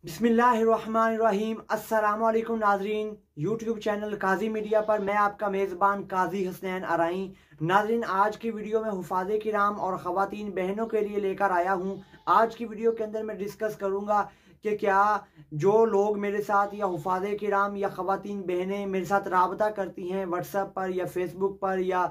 बिस्मिल्लाहिर्रहमानिर्रहीम। अस्सलामुअलैकुम नाजरीन, यूट्यूब चैनल काजी मीडिया पर मैं आपका मेज़बान काजी हसनैन आराई। नाजरीन, आज की वीडियो में हुफ़ाज़े किराम और ख़वातीन बहनों के लिए लेकर आया हूँ। आज की वीडियो के अंदर मैं डिस्कस करूँगा कि क्या जो लोग मेरे साथ या हुफ़ाज़े किराम या ख़वातीन बहनें मेरे साथ राबता करती हैं व्हाट्सएप पर या फेसबुक पर या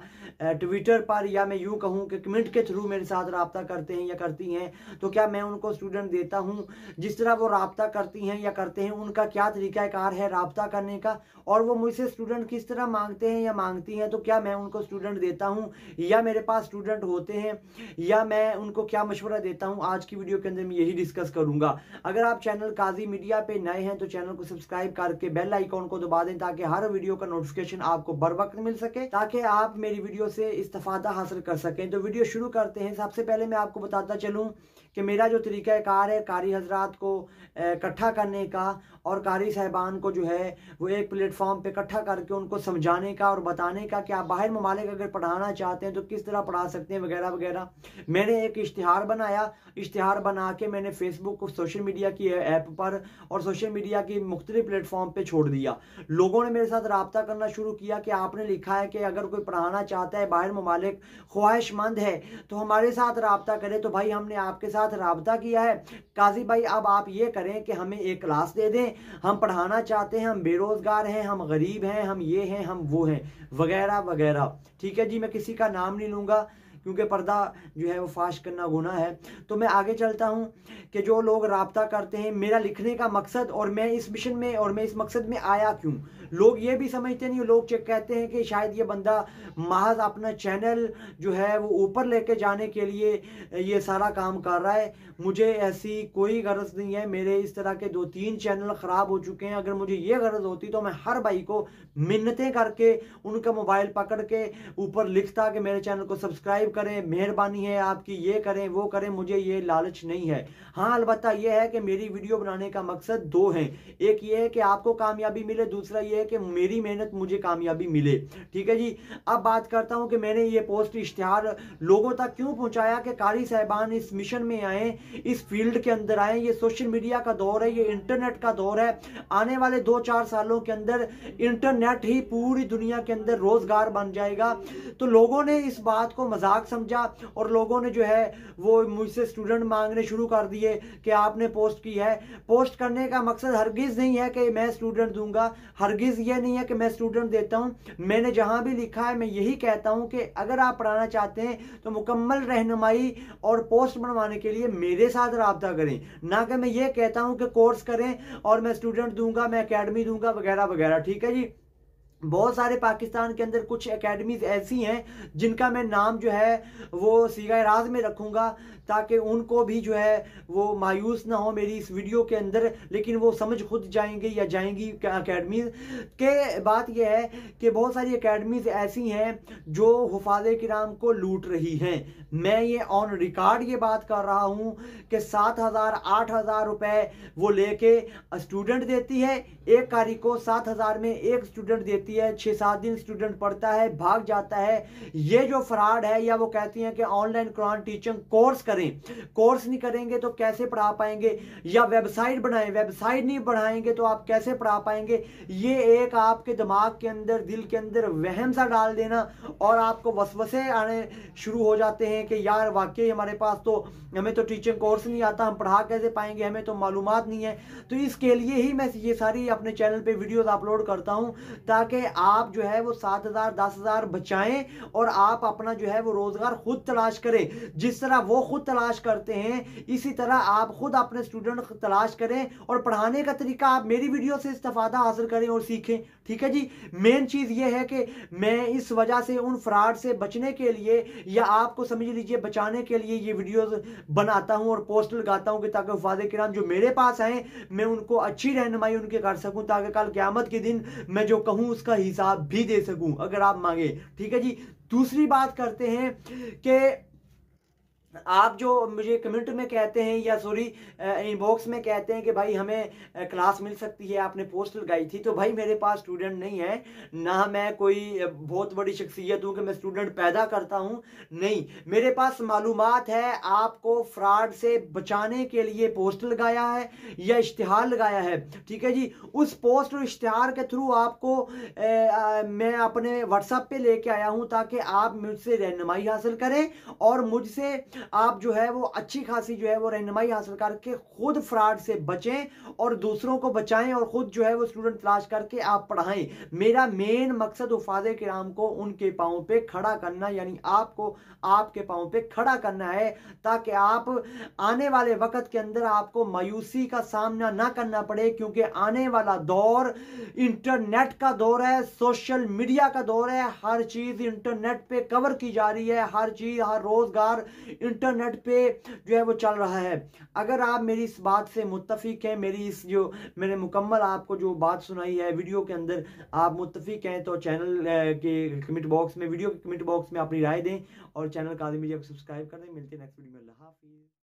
ट्विटर पर, या मैं यूँ कहूँ कि कमेंट के थ्रू मेरे साथ राबता करते हैं या करती हैं, तो क्या मैं उनको स्टूडेंट देता हूँ? जिस तरह वो राबता करती हैं या करते हैं, उनका क्या तरीक़ाकार है राबता करने का, और वो मुझसे स्टूडेंट किस तरह मांगते हैं या मांगती हैं, तो क्या मैं उनको स्टूडेंट देता हूँ या मेरे पास स्टूडेंट होते हैं, या मैं उनको क्या मशवरा देता हूँ? आज की वीडियो के अंदर मैं यही डिस्कस करूँगा। अगर आप चैनल काजी मीडिया पे नए हैं तो चैनल को सब्सक्राइब करके बेल आइकॉन को दबा दें, ताकि हर वीडियो का नोटिफिकेशन आपको बर वक्त मिल सके, ताकि आप मेरी वीडियो से इस्तेफादा हासिल कर सकें। तो वीडियो शुरू करते हैं। सबसे पहले मैं आपको बताता चलूँ कि मेरा जो तरीक़ाकार है कारी हजरात को इकट्ठा करने का और कारी साहिबान को जो है वो एक प्लेटफॉर्म पे इकट्ठा करके उनको समझाने का और बताने का कि आप बाहर ममालिक अगर पढ़ाना चाहते हैं तो किस तरह पढ़ा सकते हैं वगैरह वगैरह। मैंने एक इश्तिहार बनाया, इश्तिहार बना के मैंने फेसबुक, सोशल मीडिया की ऐप पर और सोशल मीडिया की मुख्तलिफ प्लेटफॉर्म पर छोड़ दिया। लोगों ने मेरे साथ रब्ता करना शुरू किया कि आपने लिखा है कि अगर कोई पढ़ाना चाहता है, बाहर ममालिक ख्वाहिशमंद है, तो हमारे साथ रब्ता करे। तो भाई, हमने आपके साथ राबता किया है काजी भाई, अब आप ये करें कि हमें एक क्लास दे दें, हम पढ़ाना चाहते हैं, हम बेरोजगार हैं, हम गरीब हैं, हम ये हैं, हम वो हैं, वगैरह वगैरह। ठीक है जी, मैं किसी का नाम नहीं लूँगा क्योंकि पर्दा जो है वो फाश करना गुनाह है। तो मैं आगे चलता हूँ कि जो लोग राबता करते हैं, मेरा लिखने का मकसद और मैं इस मिशन में और मैं इस मकसद में आया क्यों, लोग ये भी समझते नहीं। लोग चेक कहते हैं कि शायद ये बंदा महज अपना चैनल जो है वो ऊपर लेके जाने के लिए ये सारा काम कर रहा है। मुझे ऐसी कोई गरज नहीं है। मेरे इस तरह के 2-3 चैनल ख़राब हो चुके हैं। अगर मुझे ये गरज होती तो मैं हर भाई को मिन्नतें करके उनका मोबाइल पकड़ के ऊपर लिखता कि मेरे चैनल को सब्सक्राइब करें, मेहरबानी है आपकी, ये करें वो करें। मुझे ये लालच नहीं है। हाँ, अलबत्ता यह है कि मेरी वीडियो बनाने का मकसद दो हैं। एक ये है कि आपको कामयाबी मिले, दूसरा ये है कि मेरी मेहनत मुझे कामयाबी मिले। ठीक है जी। अब बात करता हूं कि मैंने ये पोस्ट इश्तिहार लोगों तक क्यों पहुंचाया कि कारी साहिबान इस मिशन में आए, इस फील्ड के अंदर आए। ये सोशल मीडिया का दौर है, ये इंटरनेट का दौर है। आने वाले 2-4 सालों के अंदर इंटरनेट ही पूरी दुनिया के अंदर रोजगार बन जाएगा। तो लोगों ने इस बात को मजाक समझा और लोगों ने जो है वो मुझसे स्टूडेंट मांगने शुरू कर दिए कि आपने पोस्ट की है। पोस्ट करने का मकसद हरगिज नहीं है कि मैं स्टूडेंट दूंगा, हरगिज ये नहीं है कि मैं स्टूडेंट देता हूं। मैंने जहां भी लिखा है मैं यही कहता हूं कि अगर आप पढ़ाना चाहते हैं तो मुकम्मल रहनुमाई और पोस्ट बनवाने के लिए मेरे साथ राब्ता करें, ना कि मैं ये कहता हूं कि कोर्स करें और मैं स्टूडेंट दूंगा, मैं एकेडमी दूंगा वगैरह वगैरह। ठीक है जी। बहुत सारे पाकिस्तान के अंदर कुछ एकेडमीज ऐसी हैं जिनका मैं नाम जो है वो सीगा राज में रखूंगा, ताकि उनको भी जो है वो मायूस ना हो मेरी इस वीडियो के अंदर, लेकिन वो समझ खुद जाएंगे या जाएंगी एकेडमीज के। बात यह है कि बहुत सारी एकेडमीज ऐसी हैं जो हुफ़ाज़े किराम को लूट रही हैं। मैं ये ऑन रिकॉर्ड ये बात कर रहा हूं कि 7,000-8,000 रुपए वो लेके स्टूडेंट देती है। एक कारी को 7,000 में एक स्टूडेंट देती है, 6-7 दिन स्टूडेंट पढ़ता है, भाग जाता है। ये जो फ्रॉड है, या वो कहती हैं कि ऑनलाइन कुरान टीचिंग कोर्स करें, कोर्स नहीं करेंगे तो कैसे पढ़ा पाएंगे, या वेबसाइट बनाएं, वेबसाइट नहीं बढ़ाएंगे तो आप कैसे पढ़ा पाएंगे। ये एक आपके दिमाग के अंदर, दिल के अंदर वहम सा डाल देना और आपको वसवसे आने शुरू हो जाते हैं कि यार वाकई हमारे पास तो, हमें तो टीचिंग कोर्स नहीं आता, हम पढ़ा कैसे पाएंगे, हमें तो मालूमात नहीं है। तो इसके लिए ही मैं ये सारी अपने चैनल पे वीडियोस अपलोड करता हूं, ताकि आप जो है वो 7,000-10,000 बचाएं और आप अपना जो है वो रोजगार खुद तलाश करें। जिस तरह वो खुद तलाश करते हैं, इसी तरह आप खुद अपने स्टूडेंट तलाश करें और पढ़ाने का तरीका आप मेरी वीडियो से इस्तेफादा हासिल करें और सीखें। ठीक है जी। मेन चीज ये है कि मैं इस वजह से उन फ्रॉड से बचने के लिए, या आपको समझ लीजिए बचाने के लिए, ये वीडियोस बनाता हूं और पोस्ट लगाता हूं कि ताकि हुफ़ाज़े किराम जो मेरे पास आए मैं उनको अच्छी रहनुमाई उनके कर सकूं, ताकि कल क़यामत के दिन मैं जो कहूं उसका हिसाब भी दे सकूं अगर आप मांगे। ठीक है जी। दूसरी बात करते हैं कि आप जो मुझे कमेंट में कहते हैं या सॉरी इनबॉक्स में कहते हैं कि भाई हमें क्लास मिल सकती है, आपने पोस्ट लगाई थी, तो भाई मेरे पास स्टूडेंट नहीं है, ना मैं कोई बहुत बड़ी शख्सियत हूं कि मैं स्टूडेंट पैदा करता हूं। नहीं, मेरे पास मालूमात है, आपको फ्रॉड से बचाने के लिए पोस्ट लगाया है या इश्तिहार लगाया है, ठीक है जी। उस पोस्ट और इश्तिहार के थ्रू आपको मैं अपने व्हाट्सएप पे लेके आया हूं ताकि आप मुझसे रहनुमाई हासिल करें और मुझसे आप जो है वो अच्छी खासी जो है वो रहनुमाई हासिल करके खुद फ्रॉड से बचें और दूसरों को बचाएं और खुद जो है वो स्टूडेंट तलाश करके आप पढ़ाएं। मेरा मेन मकसद हुफाज़े किराम को उनके पांव पे खड़ा करना, यानी आपको आपके पांव पे खड़ा करना है, ताकि आप आने वाले वक्त के अंदर आपको मायूसी का सामना ना करना पड़े, क्योंकि आने वाला दौर इंटरनेट का दौर है, सोशल मीडिया का दौर है। हर चीज इंटरनेट पे कवर की जा रही है, हर चीज, हर रोजगार इंटरनेट पे जो है वो चल रहा है। अगर आप मेरी इस बात से मुत्तफिक हैं, मेरी इस जो मैंने मुकम्मल आपको जो बात सुनाई है वीडियो के अंदर, आप मुत्तफिक हैं, तो चैनल के कमेंट बॉक्स में, वीडियो के कमेंट बॉक्स में अपनी राय दें और चैनल काज़ी मीडिया को सब्सक्राइब कर दें। मिलते हैं नेक्स्ट वीडियो में। अल्लाह हाफिज़।